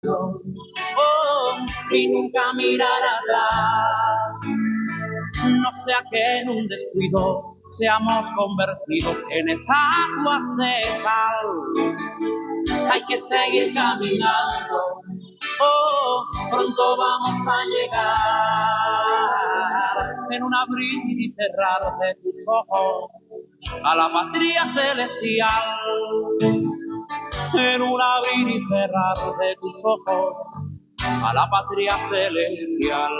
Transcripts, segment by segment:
oh, y nunca mirar atrás. No sea que en un descuido seamos convertidos en estatuas de sal. Hay que seguir caminando, oh, pronto vamos a llegar. En un abrir y cerrar de tus ojos a la patria celestial. En un abrir y cerrar de tus ojos a la patria celestial.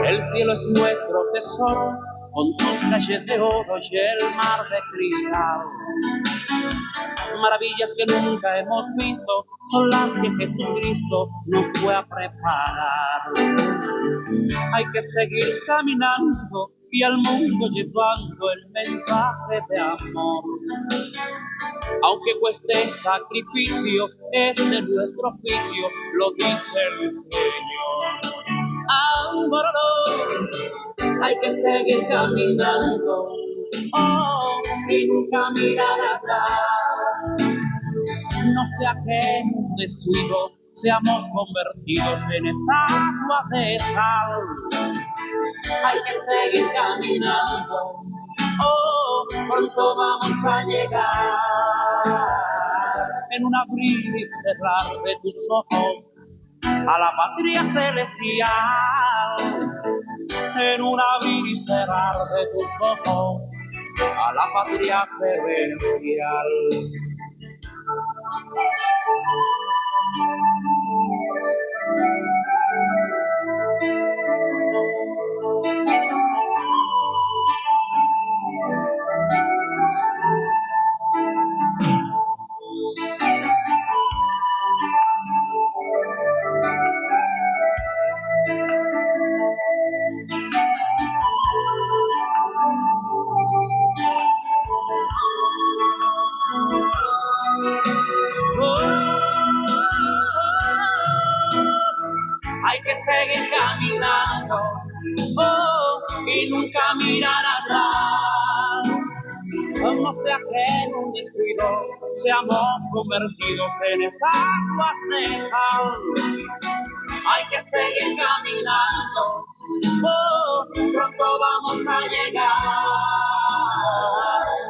El cielo es nuestro tesoro, con sus calles de oro y el mar de cristal. Maravillas que nunca hemos visto, son las que Jesucristo nos fue a preparar. Hay que seguir caminando y al mundo llevando el mensaje de amor. Aunque cueste sacrificio, es de nuestro oficio, lo dice el Señor. Hay que seguir caminando, oh, y nunca mirar atrás. No sea que en un descuido seamos convertidos en estatuas de sal. Hay que seguir caminando, oh, pronto vamos a llegar. En un abrir y cerrar de tus ojos a la patria celestial. En un abrir y cerrar de tus ojos a la patria celestial. Hay que seguir caminando, oh, y nunca mirar atrás. No sea que en un descuido seamos convertidos en estatuas de sal. Hay que seguir caminando, oh, pronto vamos a llegar.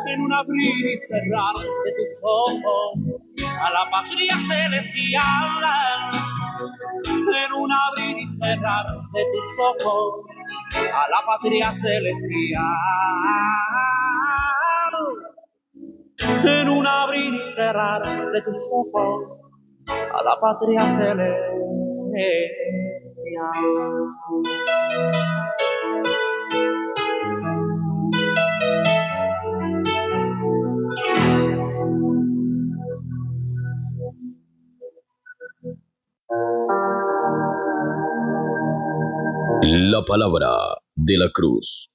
En un abrir y cerrar de tus ojos a la patria celestial. En un abrir y cerrar de tus ojos a la patria celestial. En un abrir y cerrar de tus ojos a la patria celestial. La palabra de la cruz.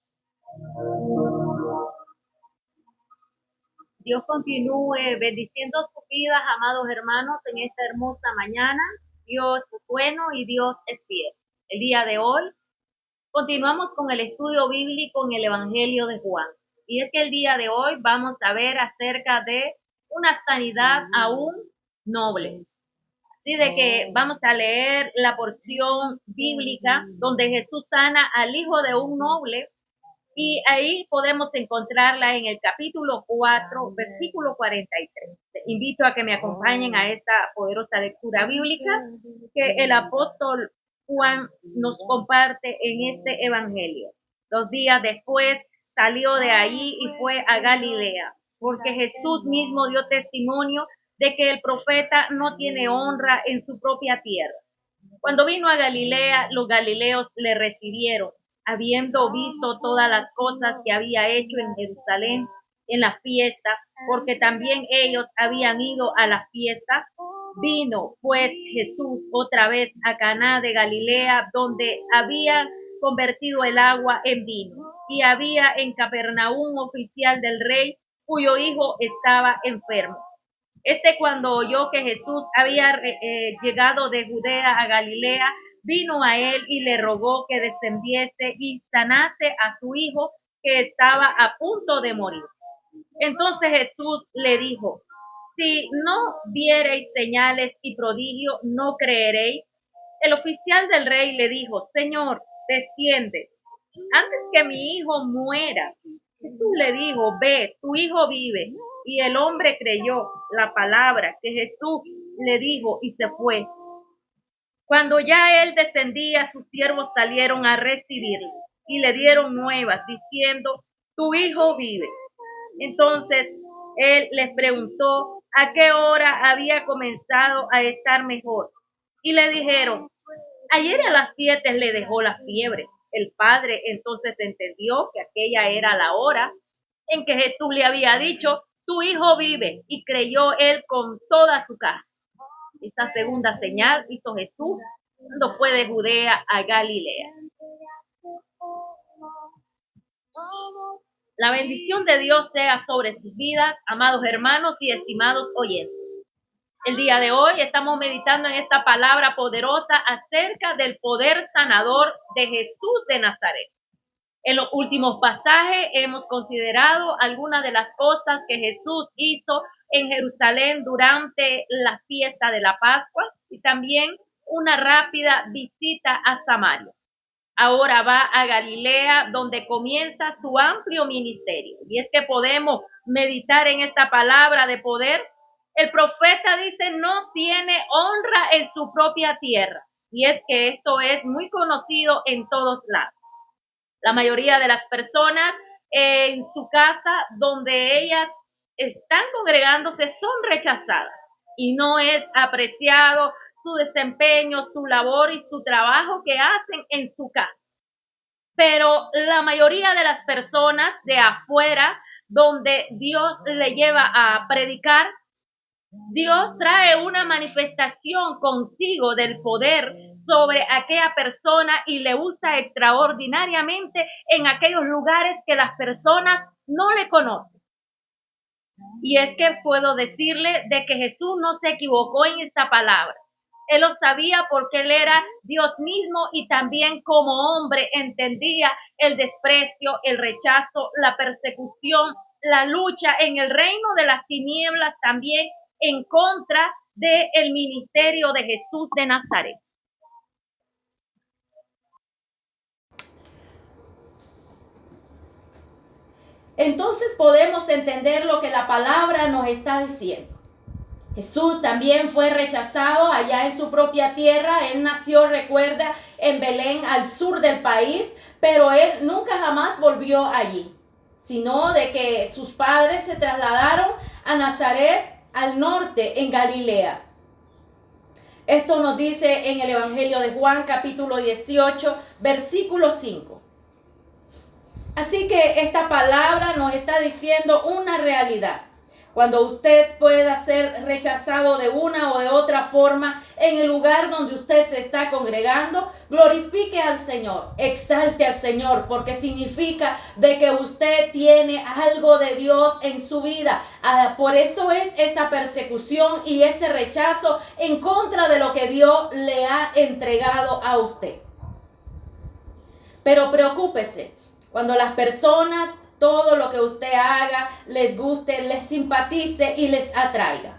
Dios continúe bendiciendo sus vidas, amados hermanos, en esta hermosa mañana. Dios es bueno y Dios es fiel. El día de hoy continuamos con el estudio bíblico en el Evangelio de Juan. Y es que el día de hoy vamos a ver acerca de una sanidad aún noble. Así de que vamos a leer la porción bíblica donde Jesús sana al hijo de un noble. Y ahí podemos encontrarla en el capítulo 4, versículo 43. Te invito a que me acompañen a esta poderosa lectura bíblica que el apóstol Juan nos comparte en este evangelio. 2 días después salió de allí y fue a Galilea, porque Jesús mismo dio testimonio de que el profeta no tiene honra en su propia tierra. Cuando vino a Galilea, los galileos le recibieron, habiendo visto todas las cosas que había hecho en Jerusalén en la fiesta, porque también ellos habían ido a la fiesta. Vino pues Jesús otra vez a Caná de Galilea, donde había convertido el agua en vino, y había en Capernaum un oficial del rey cuyo hijo estaba enfermo. Cuando oyó que Jesús había llegado de Judea a Galilea, vino a él y le rogó que descendiese y sanase a su hijo que estaba a punto de morir. Entonces Jesús le dijo, si no viereis señales y prodigios, no creeréis. El oficial del rey le dijo, Señor, desciende, antes que mi hijo muera. Jesús le dijo, ve, tu hijo vive. Y el hombre creyó la palabra que Jesús le dijo y se fue. Cuando ya él descendía, sus siervos salieron a recibirle y le dieron nuevas diciendo, tu hijo vive. Entonces él les preguntó a qué hora había comenzado a estar mejor. Y le dijeron, ayer a las 7 le dejó la fiebre. El padre entonces entendió que aquella era la hora en que Jesús le había dicho, tu hijo vive, y creyó él con toda su casa. Esta segunda señal hizo Jesús cuando fue de Judea a Galilea. La bendición de Dios sea sobre sus vidas, amados hermanos y estimados oyentes. El día de hoy estamos meditando en esta palabra poderosa acerca del poder sanador de Jesús de Nazaret. En los últimos pasajes hemos considerado algunas de las cosas que Jesús hizo en Jerusalén durante la fiesta de la Pascua y también una rápida visita a Samaria. Ahora va a Galilea, donde comienza su amplio ministerio. Y es que podemos meditar en esta palabra de poder. El profeta dice, no tiene honra en su propia tierra. Y es que esto es muy conocido en todos lados. La mayoría de las personas en su casa, donde ellas están congregándose, son rechazadas. Y no es apreciado su desempeño, su labor y su trabajo que hacen en su casa. Pero la mayoría de las personas de afuera, donde Dios le lleva a predicar, Dios trae una manifestación consigo del poder sobre aquella persona y le usa extraordinariamente en aquellos lugares que las personas no le conocen. Y es que puedo decirle de que Jesús no se equivocó en esta palabra. Él lo sabía porque él era Dios mismo y también como hombre entendía el desprecio, el rechazo, la persecución, la lucha en el reino de las tinieblas también en contra del ministerio de Jesús de Nazaret. Entonces podemos entender lo que la palabra nos está diciendo. Jesús también fue rechazado allá en su propia tierra. Él nació, recuerda, en Belén, al sur del país, pero él nunca jamás volvió allí, sino de que sus padres se trasladaron a Nazaret, al norte, en Galilea. Esto nos dice en el Evangelio de Juan, capítulo 18, versículo 5. Así que esta palabra nos está diciendo una realidad. Cuando usted pueda ser rechazado de una o de otra forma en el lugar donde usted se está congregando, glorifique al Señor, exalte al Señor, porque significa de que usted tiene algo de Dios en su vida. Por eso es esa persecución y ese rechazo en contra de lo que Dios le ha entregado a usted. Pero preocúpese, cuando las personas, todo lo que usted haga, les guste, les simpatice y les atraiga.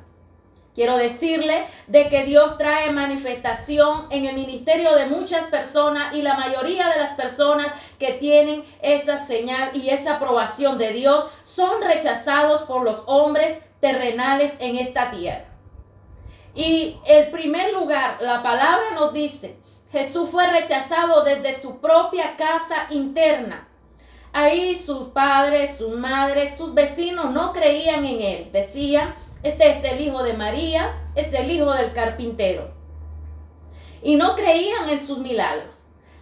Quiero decirle de que Dios trae manifestación en el ministerio de muchas personas y la mayoría de las personas que tienen esa señal y esa aprobación de Dios son rechazados por los hombres terrenales en esta tierra. Y en primer lugar, la palabra nos dice, Jesús fue rechazado desde su propia casa interna. Ahí sus padres, sus madres, sus vecinos no creían en él. Decían, este es el hijo de María, es el hijo del carpintero. Y no creían en sus milagros.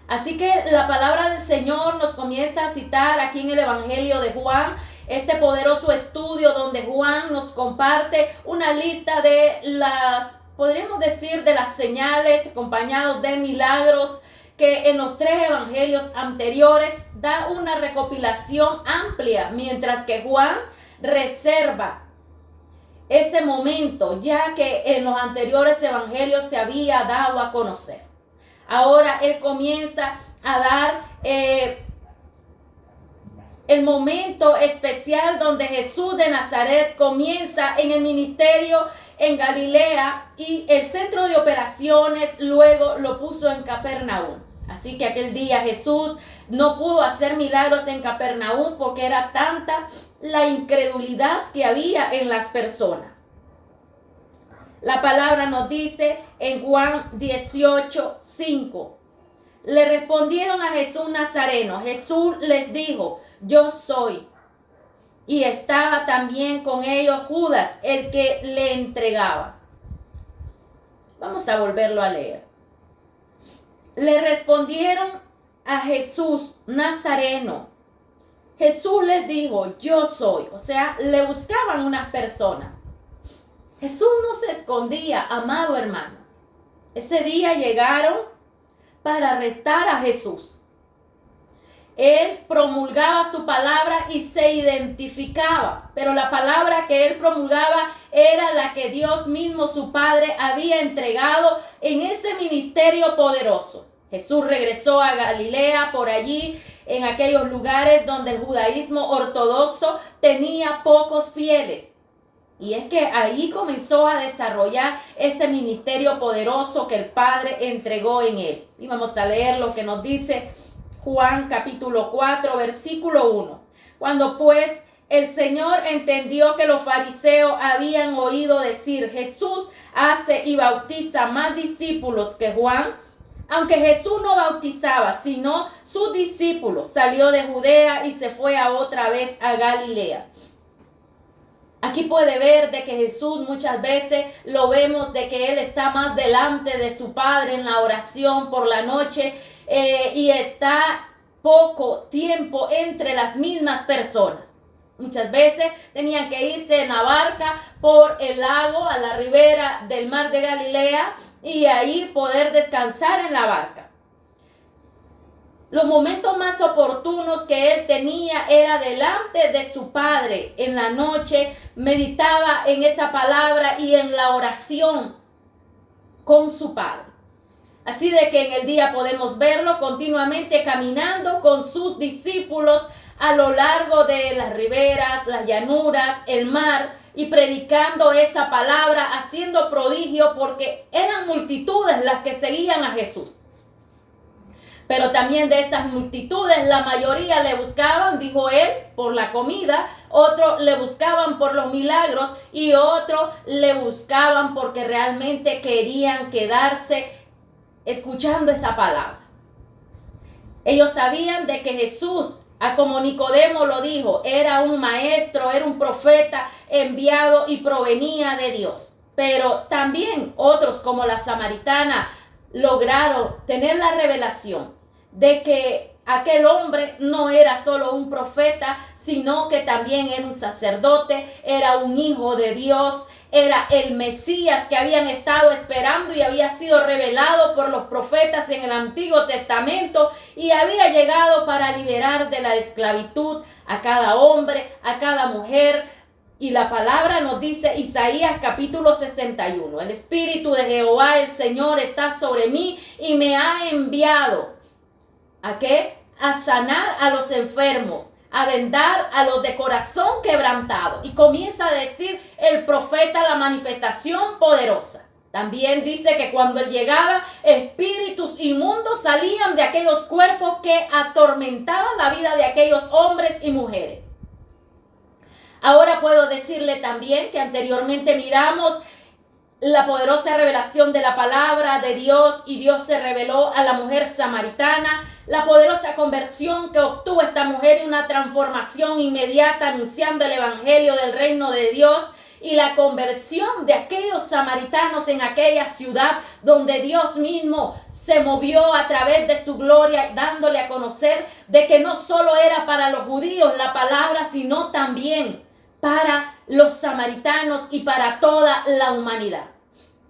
Así que la palabra del Señor nos comienza a citar aquí en el Evangelio de Juan, este poderoso estudio donde Juan nos comparte una lista de las, podríamos decir, de las señales acompañados de milagros que en los 3 evangelios anteriores da una recopilación amplia, mientras que Juan reserva ese momento, ya que en los anteriores evangelios se había dado a conocer. Ahora él comienza a dar el momento especial donde Jesús de Nazaret comienza en el ministerio en Galilea y el centro de operaciones luego lo puso en Capernaum. Así que aquel día Jesús no pudo hacer milagros en Capernaum porque era tanta la incredulidad que había en las personas. La palabra nos dice en Juan 18:5. Le respondieron a Jesús Nazareno. Jesús les dijo: yo soy. Y estaba también con ellos Judas, el que le entregaba. Vamos a volverlo a leer. Le respondieron a Jesús Nazareno. Jesús les dijo: yo soy. O sea, le buscaban unas personas. Jesús no se escondía, amado hermano. Ese día llegaron para arrestar a Jesús. Él promulgaba su palabra y se identificaba, pero la palabra que él promulgaba era la que Dios mismo, su Padre, había entregado en ese ministerio poderoso. Jesús regresó a Galilea, por allí, en aquellos lugares donde el judaísmo ortodoxo tenía pocos fieles. Y es que ahí comenzó a desarrollar ese ministerio poderoso que el Padre entregó en él. Y vamos a leer lo que nos dice Juan capítulo 4, versículo 1. Cuando pues el Señor entendió que los fariseos habían oído decir: Jesús hace y bautiza más discípulos que Juan, aunque Jesús no bautizaba, sino sus discípulos, salió de Judea y se fue a otra vez a Galilea. Aquí puede ver de que Jesús muchas veces lo vemos de que Él está más delante de su Padre en la oración por la noche y está poco tiempo entre las mismas personas. Muchas veces tenían que irse en la barca por el lago a la ribera del mar de Galilea y ahí poder descansar en la barca. Los momentos más oportunos que él tenía era delante de su Padre. En la noche meditaba en esa palabra y en la oración con su Padre. Así de que en el día podemos verlo continuamente caminando con sus discípulos a lo largo de las riberas, las llanuras, el mar, y predicando esa palabra, haciendo prodigio, porque eran multitudes las que seguían a Jesús. Pero también de esas multitudes, la mayoría le buscaban, dijo él, por la comida, otros le buscaban por los milagros y otros le buscaban porque realmente querían quedarse escuchando esa palabra. Ellos sabían de que Jesús, como Nicodemo lo dijo, era un maestro, era un profeta enviado y provenía de Dios. Pero también otros, como la samaritana, lograron tener la revelación de que aquel hombre no era solo un profeta, sino que también era un sacerdote, era un hijo de Dios, era el Mesías que habían estado esperando y había sido revelado por los profetas en el Antiguo Testamento y había llegado para liberar de la esclavitud a cada hombre, a cada mujer. Y la palabra nos dice, Isaías capítulo 61, el Espíritu de Jehová, el Señor, está sobre mí y me ha enviado. ¿A qué? A sanar a los enfermos, a vendar a los de corazón quebrantado. Y comienza a decir el profeta la manifestación poderosa. También dice que cuando él llegaba, espíritus inmundos salían de aquellos cuerpos que atormentaban la vida de aquellos hombres y mujeres. Ahora puedo decirle también que anteriormente miramos la poderosa revelación de la palabra de Dios y Dios se reveló a la mujer samaritana, la poderosa conversión que obtuvo esta mujer y una transformación inmediata anunciando el evangelio del reino de Dios y la conversión de aquellos samaritanos en aquella ciudad donde Dios mismo se movió a través de su gloria dándole a conocer de que no solo era para los judíos la palabra sino también para los samaritanos y para toda la humanidad.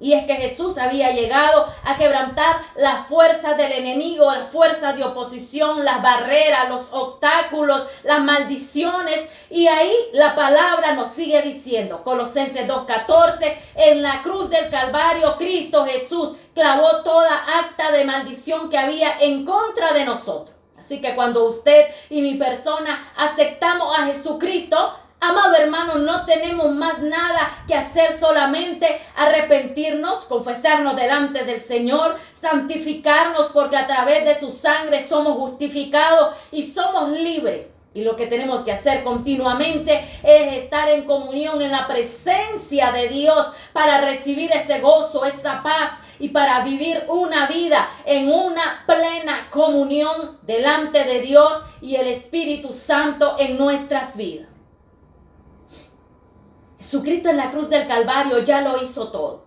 Y es que Jesús había llegado a quebrantar las fuerzas del enemigo, las fuerzas de oposición, las barreras, los obstáculos, las maldiciones. Y ahí la palabra nos sigue diciendo, Colosenses 2:14, en la cruz del Calvario, Cristo Jesús clavó toda acta de maldición que había en contra de nosotros. Así que cuando usted y mi persona aceptamos a Jesucristo, amado hermano, no tenemos más nada que hacer, solamente arrepentirnos, confesarnos delante del Señor, santificarnos, porque a través de su sangre somos justificados y somos libres. Y lo que tenemos que hacer continuamente es estar en comunión en la presencia de Dios para recibir ese gozo, esa paz y para vivir una vida en una plena comunión delante de Dios y el Espíritu Santo en nuestras vidas. Jesucristo en la cruz del Calvario ya lo hizo todo.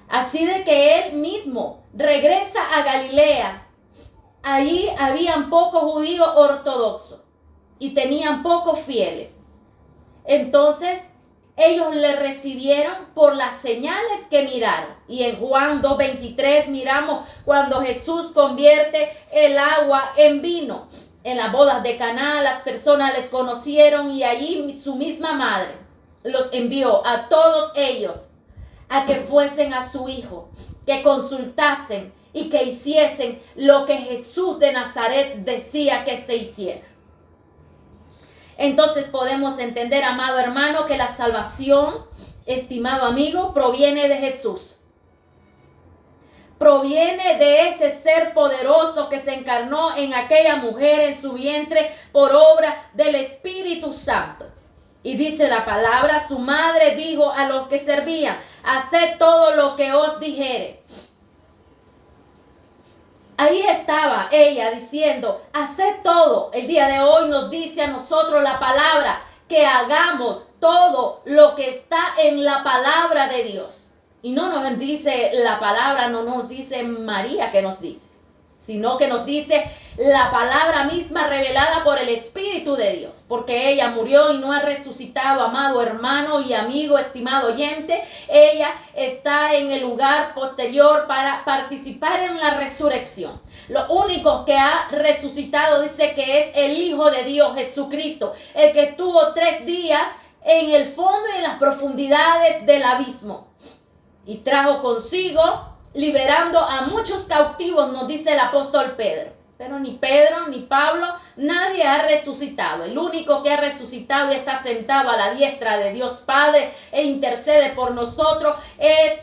Así de que Él mismo regresa a Galilea. Allí habían pocos judíos ortodoxos y tenían pocos fieles. Entonces ellos le recibieron por las señales que miraron. Y en Juan 2:23 miramos cuando Jesús convierte el agua en vino. En las bodas de Caná las personas les conocieron y allí su misma madre los envió a todos ellos a que fuesen a su hijo, que consultasen y que hiciesen lo que Jesús de Nazaret decía que se hiciera. Entonces podemos entender, amado hermano, que la salvación, estimado amigo, proviene de Jesús. Proviene de ese ser poderoso que se encarnó en aquella mujer en su vientre por obra del Espíritu Santo. Y dice la palabra, su madre dijo a los que servían, haced todo lo que os dijere. Ahí estaba ella diciendo, haced todo. El día de hoy nos dice a nosotros la palabra que hagamos todo lo que está en la palabra de Dios. Y no nos dice la palabra, no nos dice María que nos dice, sino que nos dice la palabra misma revelada por el Espíritu de Dios, porque ella murió y no ha resucitado, amado hermano y amigo, estimado oyente. Ella está en el lugar posterior para participar en la resurrección. Lo único que ha resucitado dice que es el Hijo de Dios, Jesucristo, el que tuvo 3 días en el fondo y en las profundidades del abismo y trajo consigo liberando a muchos cautivos, nos dice el apóstol Pedro. Pero ni Pedro ni Pablo, nadie ha resucitado. El único que ha resucitado y está sentado a la diestra de Dios Padre e intercede por nosotros es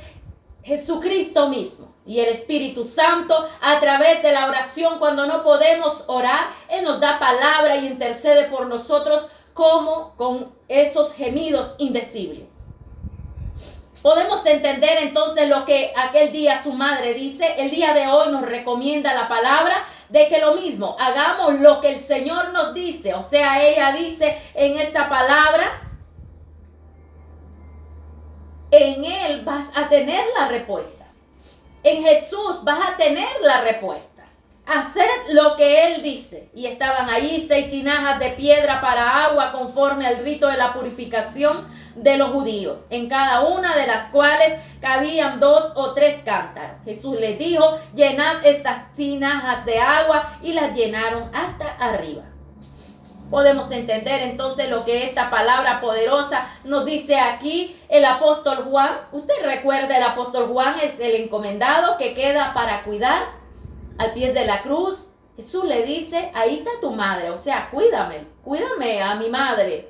Jesucristo mismo. Y el Espíritu Santo, a través de la oración, cuando no podemos orar, Él nos da palabra y intercede por nosotros como con esos gemidos indecibles. Podemos entender entonces lo que aquel día su madre dice. El día de hoy nos recomienda la palabra de que lo mismo, hagamos lo que el Señor nos dice. O sea, ella dice en esa palabra, en Él vas a tener la respuesta. En Jesús vas a tener la respuesta. Haced lo que Él dice. Y estaban allí 6 tinajas de piedra para agua conforme al rito de la purificación de los judíos, en cada una de las cuales cabían 2 o 3 cántaros. Jesús les dijo, llenad estas tinajas de agua, y las llenaron hasta arriba. Podemos entender entonces lo que esta palabra poderosa nos dice aquí el apóstol Juan. Usted recuerda, el apóstol Juan es el encomendado que queda para cuidar al pie de la cruz. Jesús le dice, ahí está tu madre, o sea, cuídame a mi madre.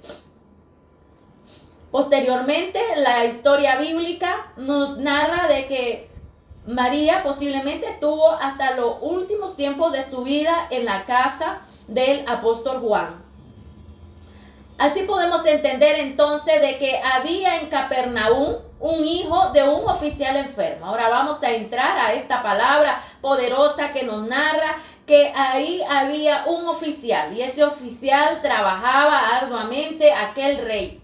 Posteriormente, la historia bíblica nos narra de que María posiblemente estuvo hasta los últimos tiempos de su vida en la casa del apóstol Juan. Así podemos entender entonces de que había en Capernaum un hijo de un oficial enfermo. Ahora vamos a entrar a esta palabra poderosa que nos narra que ahí había un oficial y ese oficial trabajaba arduamente aquel rey.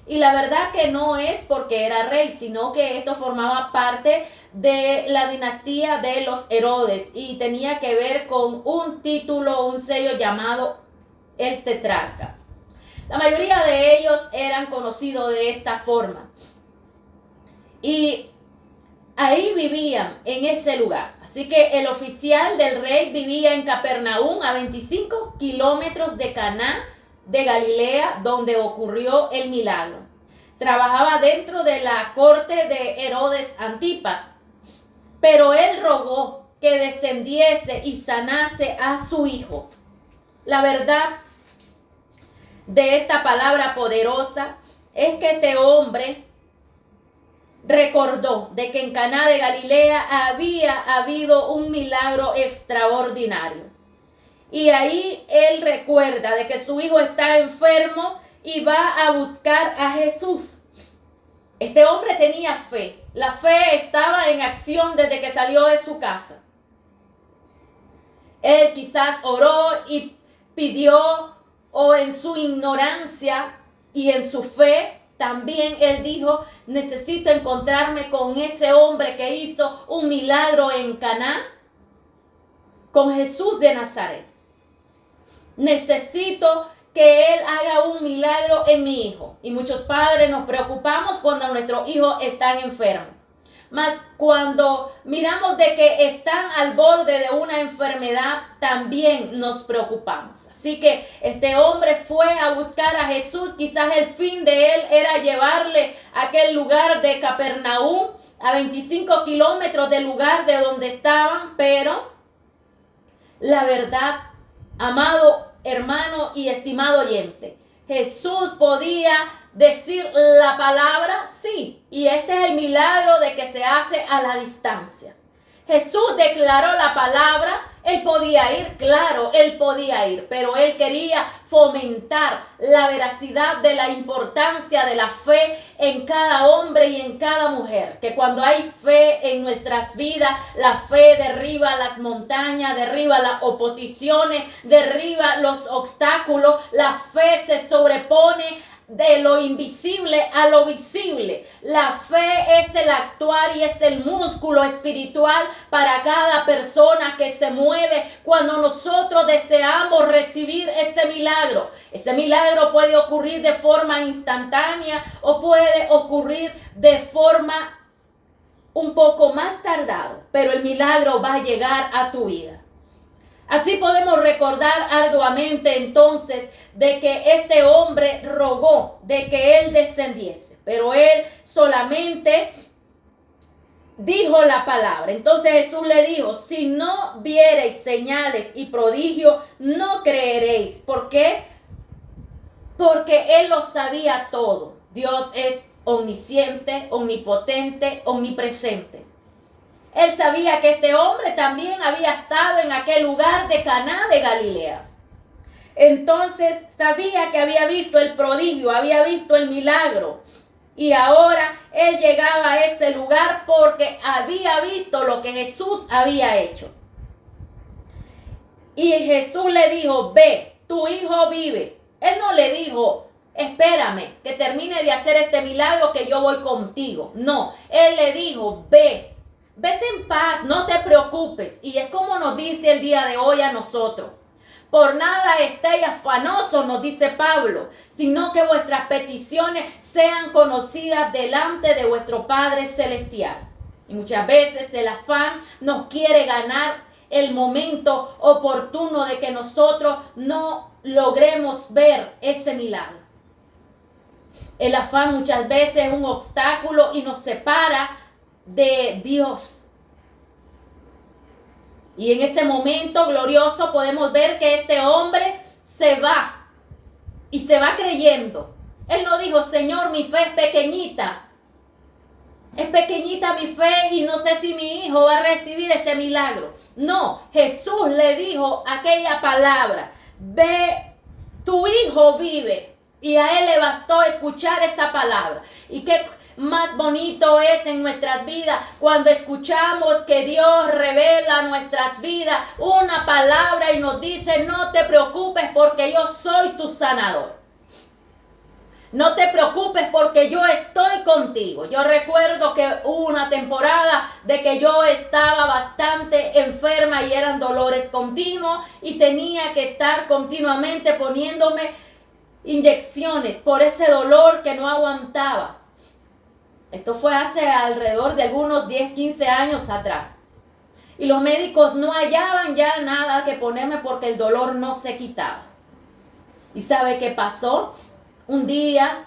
Y la verdad que no es porque era rey, sino que esto formaba parte de la dinastía de los Herodes y tenía que ver con un título, un sello llamado el tetrarca. La mayoría de ellos eran conocidos de esta forma. Y ahí vivían en ese lugar. Así que el oficial del rey vivía en Capernaum, a 25 kilómetros de Caná de Galilea, donde ocurrió el milagro. Trabajaba dentro de la corte de Herodes Antipas, pero él rogó que descendiese y sanase a su hijo. La verdad de esta palabra poderosa es que este hombre recordó de que en Caná de Galilea había habido un milagro extraordinario. Y ahí él recuerda de que su hijo está enfermo y va a buscar a Jesús. Este hombre tenía fe. La fe estaba en acción desde que salió de su casa. Él quizás oró y pidió, o en su ignorancia y en su fe, también él dijo, necesito encontrarme con ese hombre que hizo un milagro en Caná, con Jesús de Nazaret. Necesito que él haga un milagro en mi hijo. Y muchos padres nos preocupamos cuando nuestros hijos están enfermos. Mas cuando miramos de que están al borde de una enfermedad, también nos preocupamos. Así que este hombre fue a buscar a Jesús. Quizás el fin de él era llevarle a aquel lugar de Capernaum, a 25 kilómetros del lugar de donde estaban. Pero la verdad, amado hermano y estimado oyente, Jesús podía decir la palabra, sí, y este es el milagro de que se hace a la distancia. Jesús declaró la palabra, él podía ir, claro, él podía ir, pero él quería fomentar la veracidad de la importancia de la fe en cada hombre y en cada mujer. Que cuando hay fe en nuestras vidas, la fe derriba las montañas, derriba las oposiciones, derriba los obstáculos. La fe se sobrepone de lo invisible a lo visible. La fe es el actuar y es el músculo espiritual para cada persona que se mueve cuando nosotros deseamos recibir ese milagro. Ese milagro puede ocurrir de forma instantánea o puede ocurrir de forma un poco más tardado, pero el milagro va a llegar a tu vida. Así podemos recordar arduamente entonces de que este hombre rogó de que él descendiese, pero él solamente dijo la palabra. Entonces Jesús le dijo, si no viereis señales y prodigios, no creeréis. ¿Por qué? Porque él lo sabía todo. Dios es omnisciente, omnipotente, omnipresente. Él sabía que este hombre también había estado en aquel lugar de Caná de Galilea. Entonces sabía que había visto el prodigio, había visto el milagro. Y ahora él llegaba a ese lugar porque había visto lo que Jesús había hecho. Y Jesús le dijo, ve, tu hijo vive. Él no le dijo, espérame que termine de hacer este milagro que yo voy contigo. No, él le dijo, ve. Vete en paz, no te preocupes. Y es como nos dice el día de hoy a nosotros. Por nada estéis afanosos, nos dice Pablo, sino que vuestras peticiones sean conocidas delante de vuestro Padre Celestial. Y muchas veces el afán nos quiere ganar el momento oportuno de que nosotros no logremos ver ese milagro. El afán muchas veces es un obstáculo y nos separa de Dios. Y en ese momento glorioso podemos ver que este hombre se va y se va creyendo. Él no dijo, Señor, mi fe es pequeñita mi fe y no sé si mi hijo va a recibir ese milagro. No, Jesús le dijo aquella palabra, ve, tu hijo vive. Y a él le bastó escuchar esa palabra. Y qué más bonito es en nuestras vidas cuando escuchamos que Dios revela nuestras vidas una palabra y nos dice, no te preocupes porque yo soy tu sanador. No te preocupes porque yo estoy contigo. Yo recuerdo que hubo una temporada de que yo estaba bastante enferma y eran dolores continuos y tenía que estar continuamente poniéndome inyecciones por ese dolor que no aguantaba. Esto fue hace alrededor de algunos 10, 15 años atrás. Y los médicos no hallaban ya nada que ponerme porque el dolor no se quitaba. ¿Y sabe qué pasó? Un día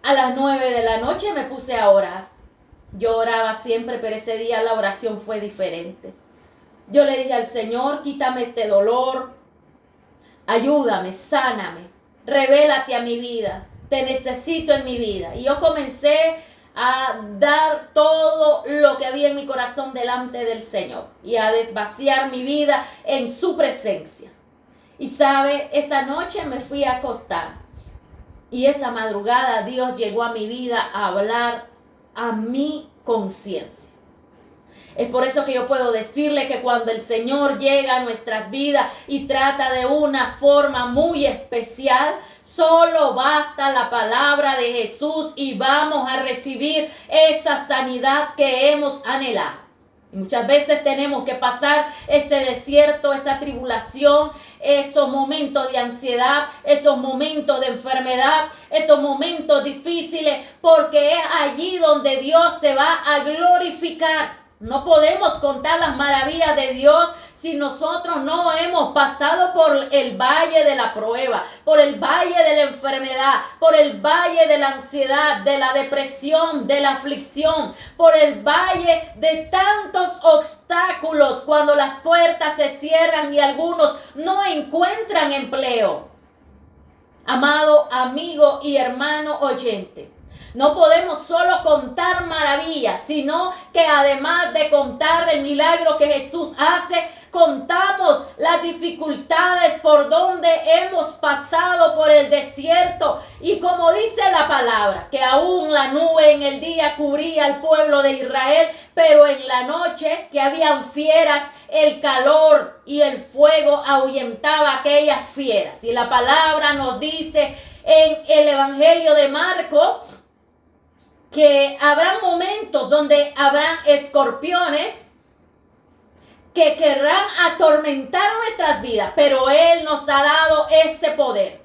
a las 9 de la noche me puse a orar. Yo oraba siempre, pero ese día la oración fue diferente. Yo le dije al Señor, quítame este dolor, ayúdame, sáname, revélate a mi vida, te necesito en mi vida. Y yo comencé a dar todo lo que había en mi corazón delante del Señor y a desvaciar mi vida en su presencia. Y sabe, esa noche me fui a acostar y esa madrugada Dios llegó a mi vida a hablar a mi conciencia. Es por eso que yo puedo decirle que cuando el Señor llega a nuestras vidas y trata de una forma muy especial, solo basta la palabra de Jesús y vamos a recibir esa sanidad que hemos anhelado. Y muchas veces tenemos que pasar ese desierto, esa tribulación, esos momentos de ansiedad, esos momentos de enfermedad, esos momentos difíciles, porque es allí donde Dios se va a glorificar. No podemos contar las maravillas de Dios si nosotros no hemos pasado por el valle de la prueba, por el valle de la enfermedad, por el valle de la ansiedad, de la depresión, de la aflicción, por el valle de tantos obstáculos cuando las puertas se cierran y algunos no encuentran empleo. Amado amigo y hermano oyente, no podemos solo contar maravillas, sino que además de contar el milagro que Jesús hace, contamos las dificultades por donde hemos pasado por el desierto. Y como dice la palabra, que aún la nube en el día cubría al pueblo de Israel, pero en la noche que habían fieras, el calor y el fuego ahuyentaba aquellas fieras. Y la palabra nos dice en el Evangelio de Marcos que habrá momentos donde habrán escorpiones que querrán atormentar nuestras vidas, pero Él nos ha dado ese poder.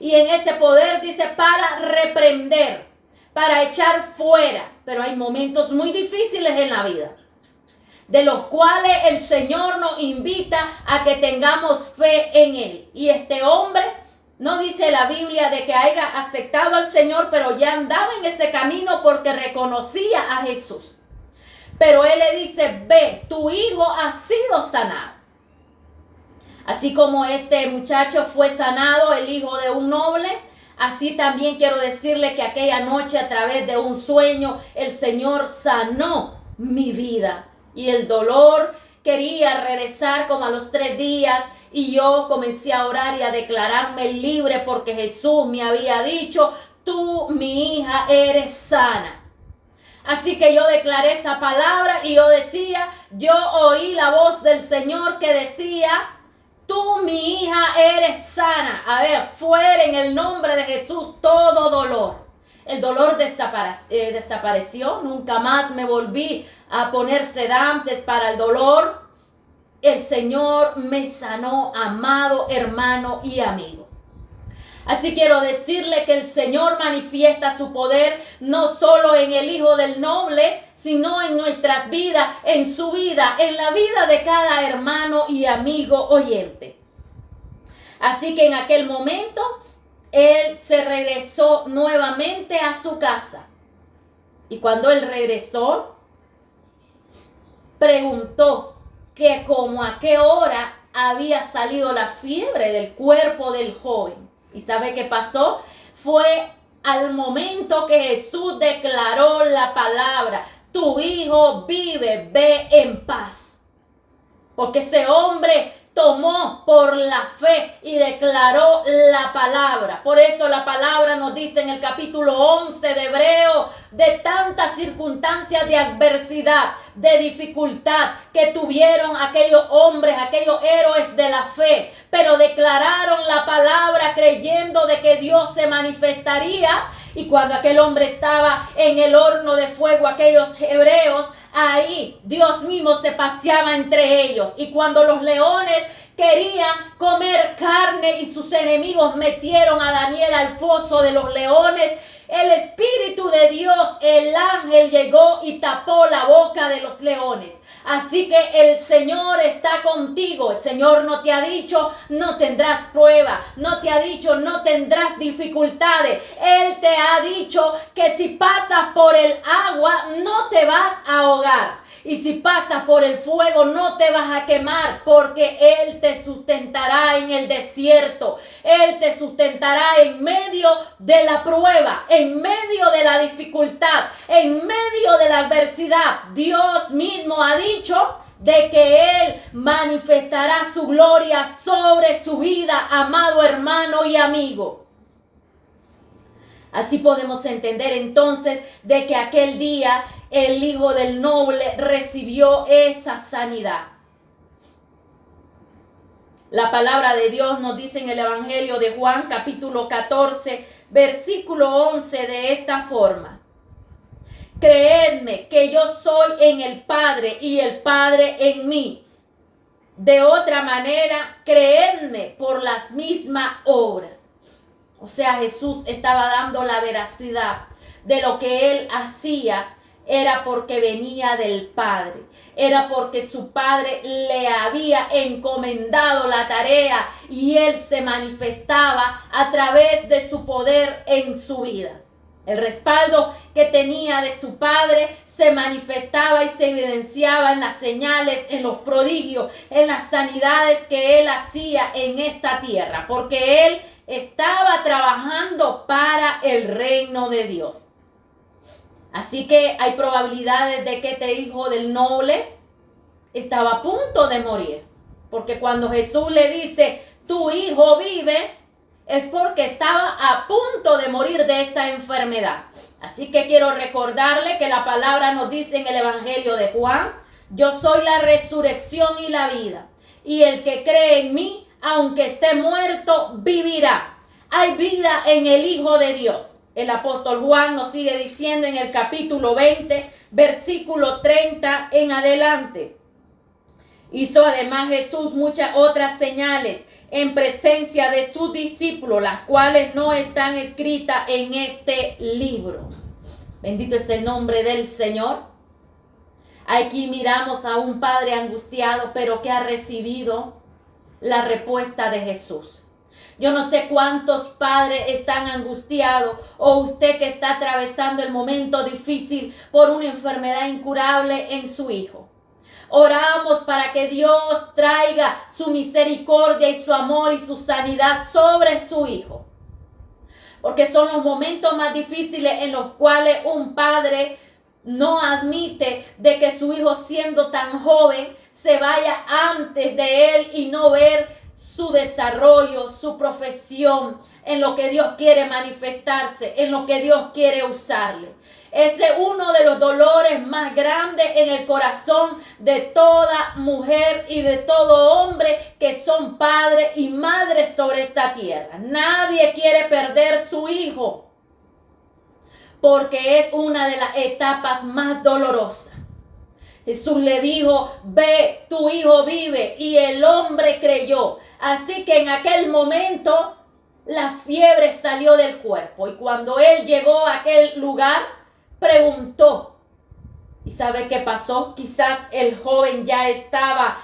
Y en ese poder dice para reprender, para echar fuera. Pero hay momentos muy difíciles en la vida, de los cuales el Señor nos invita a que tengamos fe en Él. Y este hombre, no dice la Biblia de que haya aceptado al Señor, pero ya andaba en ese camino porque reconocía a Jesús. Pero Él le dice, ve, tu hijo ha sido sanado. Así como este muchacho fue sanado, el hijo de un noble, así también quiero decirle que aquella noche a través de un sueño, el Señor sanó mi vida. Y el dolor quería regresar como a los 3 días. Y yo comencé a orar y a declararme libre porque Jesús me había dicho, tú, mi hija, eres sana. Así que yo declaré esa palabra y yo decía, yo oí la voz del Señor que decía, tú, mi hija, eres sana. A ver, fuera en el nombre de Jesús todo dolor. El dolor desapareció, nunca más me volví a poner sedantes para el dolor. El Señor me sanó, amado hermano y amigo. Así quiero decirle que el Señor manifiesta su poder no solo en el hijo del noble, sino en nuestras vidas, en su vida, en la vida de cada hermano y amigo oyente. Así que en aquel momento, él se regresó nuevamente a su casa. Y cuando él regresó, preguntó que como a qué hora había salido la fiebre del cuerpo del joven. ¿Y sabe qué pasó? Fue al momento que Jesús declaró la palabra, tu hijo vive, ve en paz. Porque ese hombre tomó por la fe y declaró la palabra. Por eso la palabra nos dice en el capítulo 11 de Hebreo, de tantas circunstancias de adversidad, de dificultad que tuvieron aquellos hombres, aquellos héroes de la fe, pero declararon la palabra creyendo de que Dios se manifestaría. Y cuando aquel hombre estaba en el horno de fuego, aquellos hebreos, ahí Dios mismo se paseaba entre ellos. Y cuando los leones querían comer carne y sus enemigos metieron a Daniel al foso de los leones, el Espíritu de Dios, el ángel llegó y tapó la boca de los leones. Así que el Señor está contigo. El Señor no te ha dicho no tendrás prueba, no te ha dicho no tendrás dificultades. Él te ha dicho que si pasas por el agua no te vas a ahogar. Y si pasas por el fuego no te vas a quemar, porque Él te sustentará en el desierto. Él te sustentará en medio de la prueba, en medio de la dificultad, en medio de la adversidad. Dios mismo ha dicho de que Él manifestará su gloria sobre su vida, amado hermano y amigo. Así podemos entender entonces de que aquel día el hijo del noble recibió esa sanidad. La palabra de Dios nos dice en el Evangelio de Juan, capítulo 14, versículo 11, de esta forma: creedme que yo soy en el Padre y el Padre en mí. De otra manera, creedme por las mismas obras. O sea, Jesús estaba dando la veracidad de lo que Él hacía. Era porque venía del Padre. Era porque su Padre le había encomendado la tarea y Él se manifestaba a través de su poder en su vida. El respaldo que tenía de su Padre se manifestaba y se evidenciaba en las señales, en los prodigios, en las sanidades que Él hacía en esta tierra, porque Él estaba trabajando para el reino de Dios. Así que hay probabilidades de que este hijo del noble estaba a punto de morir, porque cuando Jesús le dice, tu hijo vive, es porque estaba a punto de morir de esa enfermedad. Así que quiero recordarle que la palabra nos dice en el Evangelio de Juan, yo soy la resurrección y la vida, y el que cree en mí, aunque esté muerto, vivirá. Hay vida en el Hijo de Dios. El apóstol Juan nos sigue diciendo en el capítulo 20, versículo 30 en adelante. Hizo además Jesús muchas otras señales en presencia de sus discípulos, las cuales no están escritas en este libro. Bendito es el nombre del Señor. Aquí miramos a un padre angustiado, pero que ha recibido la respuesta de Jesús. Yo no sé cuántos padres están angustiados, o usted que está atravesando el momento difícil por una enfermedad incurable en su hijo. Oramos para que Dios traiga su misericordia y su amor y su sanidad sobre su hijo. Porque son los momentos más difíciles en los cuales un padre no admite de que su hijo, siendo tan joven, se vaya antes de él y no ver su desarrollo, su profesión, en lo que Dios quiere manifestarse, en lo que Dios quiere usarle. Ese es uno de los dolores más grandes en el corazón de toda mujer y de todo hombre que son padres y madres sobre esta tierra. Nadie quiere perder su hijo, porque es una de las etapas más dolorosas. Jesús le dijo, ve, tu hijo vive, y el hombre creyó. Así que en aquel momento la fiebre salió del cuerpo, y cuando él llegó a aquel lugar, preguntó. ¿Y sabe qué pasó? Quizás el joven ya estaba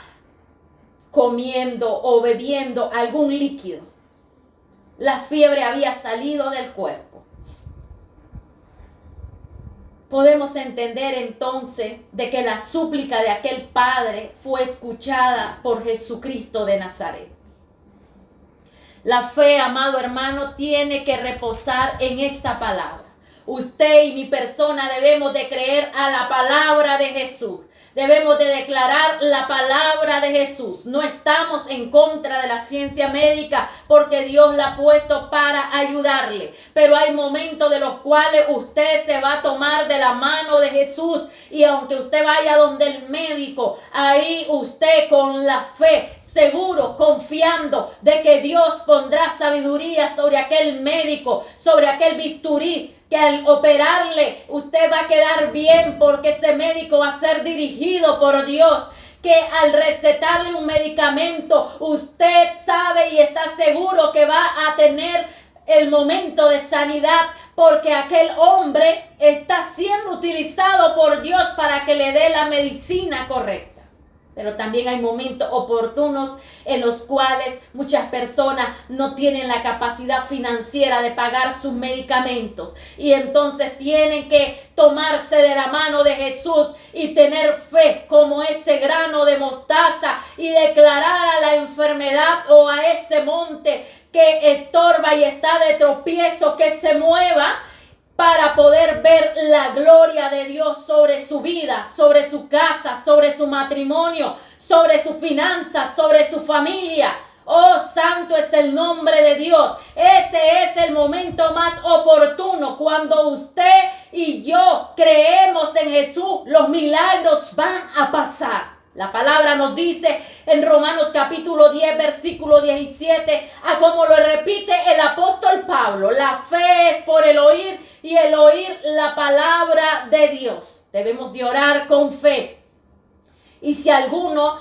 comiendo o bebiendo algún líquido. La fiebre había salido del cuerpo. Podemos entender entonces de que la súplica de aquel padre fue escuchada por Jesucristo de Nazaret. La fe, amado hermano, tiene que reposar en esta palabra. Usted y mi persona debemos de creer a la palabra de Jesús. Debemos de declarar la palabra de Jesús. No estamos en contra de la ciencia médica, porque Dios la ha puesto para ayudarle. Pero hay momentos de los cuales usted se va a tomar de la mano de Jesús. Y aunque usted vaya donde el médico, ahí usted con la fe, seguro, confiando de que Dios pondrá sabiduría sobre aquel médico, sobre aquel bisturí, que al operarle usted va a quedar bien, porque ese médico va a ser dirigido por Dios. Que al recetarle un medicamento, usted sabe y está seguro que va a tener el momento de sanidad, porque aquel hombre está siendo utilizado por Dios para que le dé la medicina correcta. Pero también hay momentos oportunos en los cuales muchas personas no tienen la capacidad financiera de pagar sus medicamentos. Y entonces tienen que tomarse de la mano de Jesús y tener fe como ese grano de mostaza y declarar a la enfermedad o a ese monte que estorba y está de tropiezo que se mueva, para poder ver la gloria de Dios sobre su vida, sobre su casa, sobre su matrimonio, sobre sus finanzas, sobre su familia. Oh, santo es el nombre de Dios. Ese es el momento más oportuno. Cuando usted y yo creemos en Jesús, los milagros van a pasar. La palabra nos dice en Romanos capítulo 10, versículo 17, a como lo repite el apóstol Pablo, la fe es por el oír y el oír la palabra de Dios. Debemos de orar con fe. Y si alguno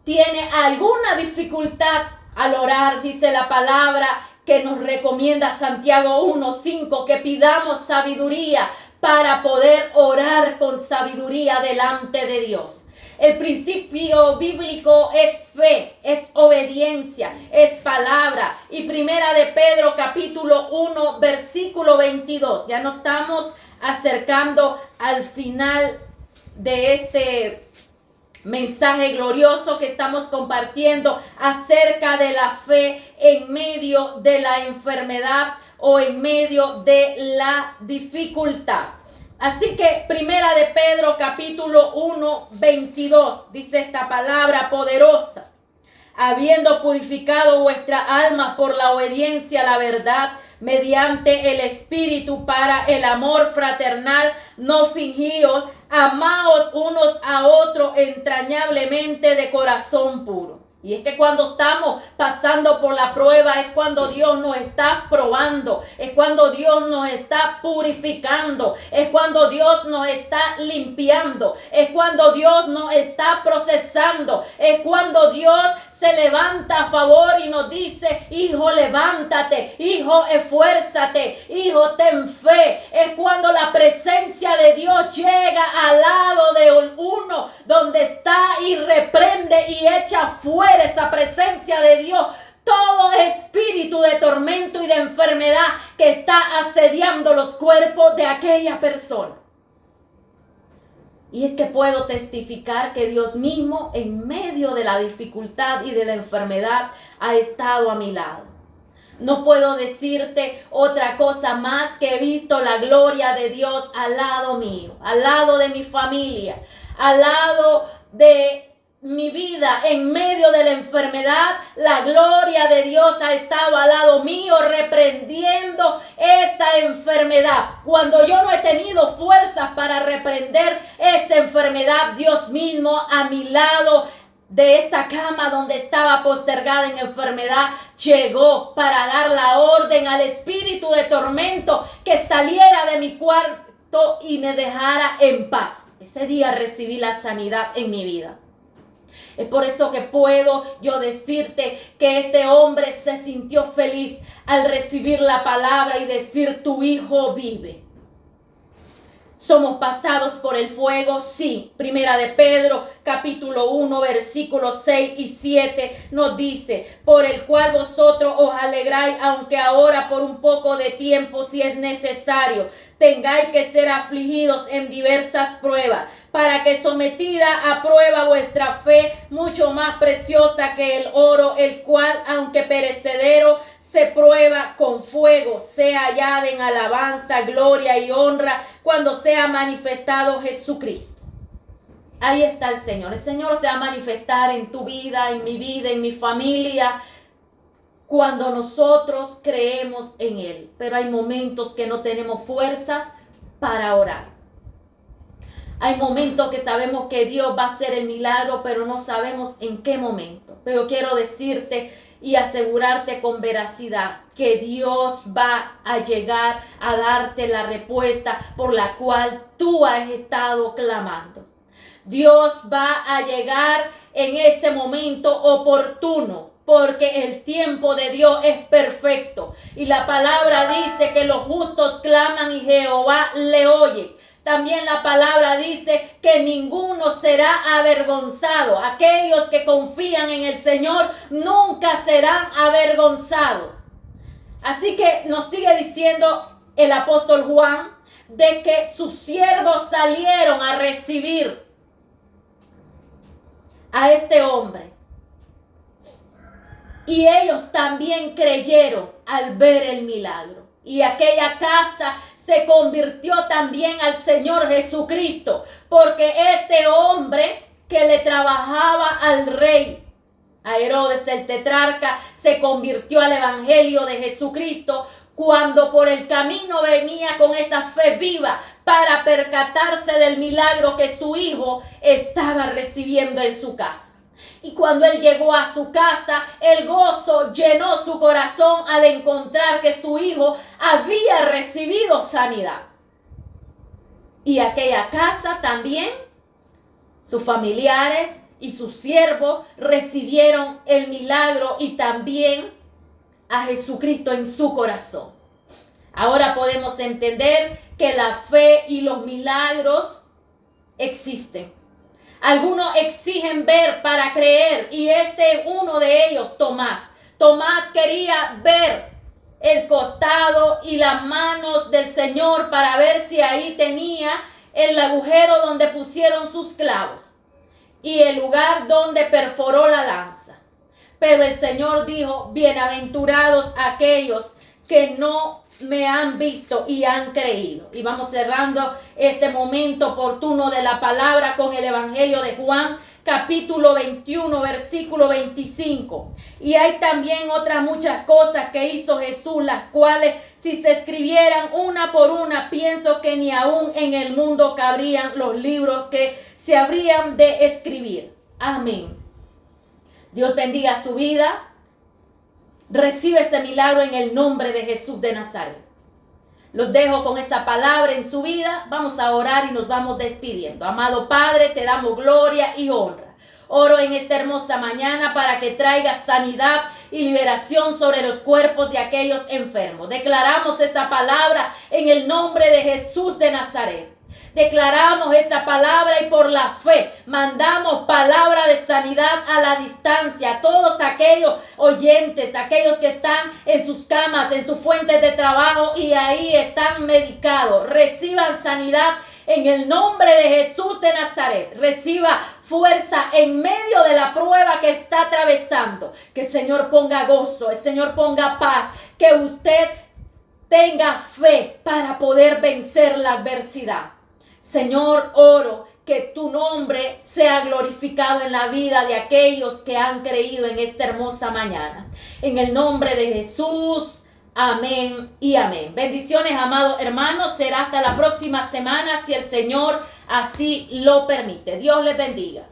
tiene alguna dificultad al orar, dice la palabra que nos recomienda Santiago 1:5, que pidamos sabiduría para poder orar con sabiduría delante de Dios. El principio bíblico es fe, es obediencia, es palabra. Y primera de Pedro capítulo 1 versículo 22. Ya nos estamos acercando al final de este mensaje glorioso que estamos compartiendo acerca de la fe en medio de la enfermedad o en medio de la dificultad. Así que primera de Pedro capítulo 1, 22 dice esta palabra poderosa. Habiendo purificado vuestra alma por la obediencia a la verdad, mediante el Espíritu para el amor fraternal, no fingíos, amaos unos a otros entrañablemente de corazón puro. Y es que cuando estamos pasando por la prueba es cuando Dios nos está probando, es cuando Dios nos está purificando, es cuando Dios nos está limpiando, es cuando Dios nos está procesando, es cuando Dios se levanta a favor y nos dice, hijo, levántate, hijo, esfuérzate, hijo, ten fe. Es cuando la presencia de Dios llega al lado de uno donde está y reprende y echa fuera esa presencia de Dios. Todo espíritu de tormento y de enfermedad que está asediando los cuerpos de aquella persona. Y es que puedo testificar que Dios mismo en medio de la dificultad y de la enfermedad ha estado a mi lado. No puedo decirte otra cosa más que he visto la gloria de Dios al lado mío, al lado de mi familia, al lado de mi vida. En medio de la enfermedad, la gloria de Dios ha estado al lado mío reprendiendo esa enfermedad. Cuando yo no he tenido fuerzas para reprender esa enfermedad, Dios mismo a mi lado de esa cama donde estaba postergada en enfermedad, llegó para dar la orden al espíritu de tormento que saliera de mi cuarto y me dejara en paz. Ese día recibí la sanidad en mi vida. Es por eso que puedo yo decirte que este hombre se sintió feliz al recibir la palabra y decir, tu hijo vive. ¿Somos pasados por el fuego? Sí. Primera de Pedro, capítulo 1, versículos 6 y 7 nos dice, por el cual vosotros os alegráis, aunque ahora por un poco de tiempo, si es necesario, tengáis que ser afligidos en diversas pruebas, para que sometida a prueba vuestra fe, mucho más preciosa que el oro, el cual, aunque perecedero, se prueba con fuego, sea hallada en alabanza, gloria y honra cuando sea manifestado Jesucristo. Ahí está el Señor. El Señor se va a manifestar en tu vida, en mi vida, en mi familia, cuando nosotros creemos en Él. Pero hay momentos que no tenemos fuerzas para orar. Hay momentos que sabemos que Dios va a hacer el milagro, pero no sabemos en qué momento. Pero quiero decirte y asegurarte con veracidad que Dios va a llegar a darte la respuesta por la cual tú has estado clamando. Dios va a llegar en ese momento oportuno porque el tiempo de Dios es perfecto. Y la palabra dice que los justos claman y Jehová le oye. También la palabra dice que ninguno será avergonzado. Aquellos que confían en el Señor nunca serán avergonzados. Así que nos sigue diciendo el apóstol Juan de que sus siervos salieron a recibir a este hombre. Y ellos también creyeron al ver el milagro. Y aquella casa se convirtió también al Señor Jesucristo, porque este hombre que le trabajaba al rey, a Herodes el tetrarca, se convirtió al evangelio de Jesucristo cuando por el camino venía con esa fe viva para percatarse del milagro que su hijo estaba recibiendo en su casa. Y cuando él llegó a su casa, el gozo llenó su corazón al encontrar que su hijo había recibido sanidad. Y aquella casa también, sus familiares y sus siervos recibieron el milagro y también a Jesucristo en su corazón. Ahora podemos entender que la fe y los milagros existen. Algunos exigen ver para creer, y este es uno de ellos, Tomás. Tomás quería ver el costado y las manos del Señor para ver si ahí tenía el agujero donde pusieron sus clavos y el lugar donde perforó la lanza. Pero el Señor dijo: bienaventurados aquellos que no me han visto y han creído. Y vamos cerrando este momento oportuno de la palabra con el Evangelio de Juan, capítulo 21, versículo 25. Y hay también otras muchas cosas que hizo Jesús, las cuales si se escribieran una por una, pienso que ni aún en el mundo cabrían los libros que se habrían de escribir. Amén. Dios bendiga su vida. Recibe ese milagro en el nombre de Jesús de Nazaret. Los dejo con esa palabra en su vida. Vamos a orar y nos vamos despidiendo. Amado Padre, te damos gloria y honra. Oro en esta hermosa mañana para que traiga sanidad y liberación sobre los cuerpos de aquellos enfermos. Declaramos esa palabra en el nombre de Jesús de Nazaret. Declaramos esa palabra y por la fe mandamos palabra de sanidad a la distancia a todos aquellos oyentes, aquellos que están en sus camas, en sus fuentes de trabajo y ahí están medicados. Reciban sanidad en el nombre de Jesús de Nazaret. Reciba fuerza en medio de la prueba que está atravesando. Que el Señor ponga gozo, el Señor ponga paz, que usted tenga fe para poder vencer la adversidad. Señor, oro que tu nombre sea glorificado en la vida de aquellos que han creído en esta hermosa mañana. En el nombre de Jesús, amén y amén. Bendiciones, amados hermanos. Será hasta la próxima semana si el Señor así lo permite. Dios les bendiga.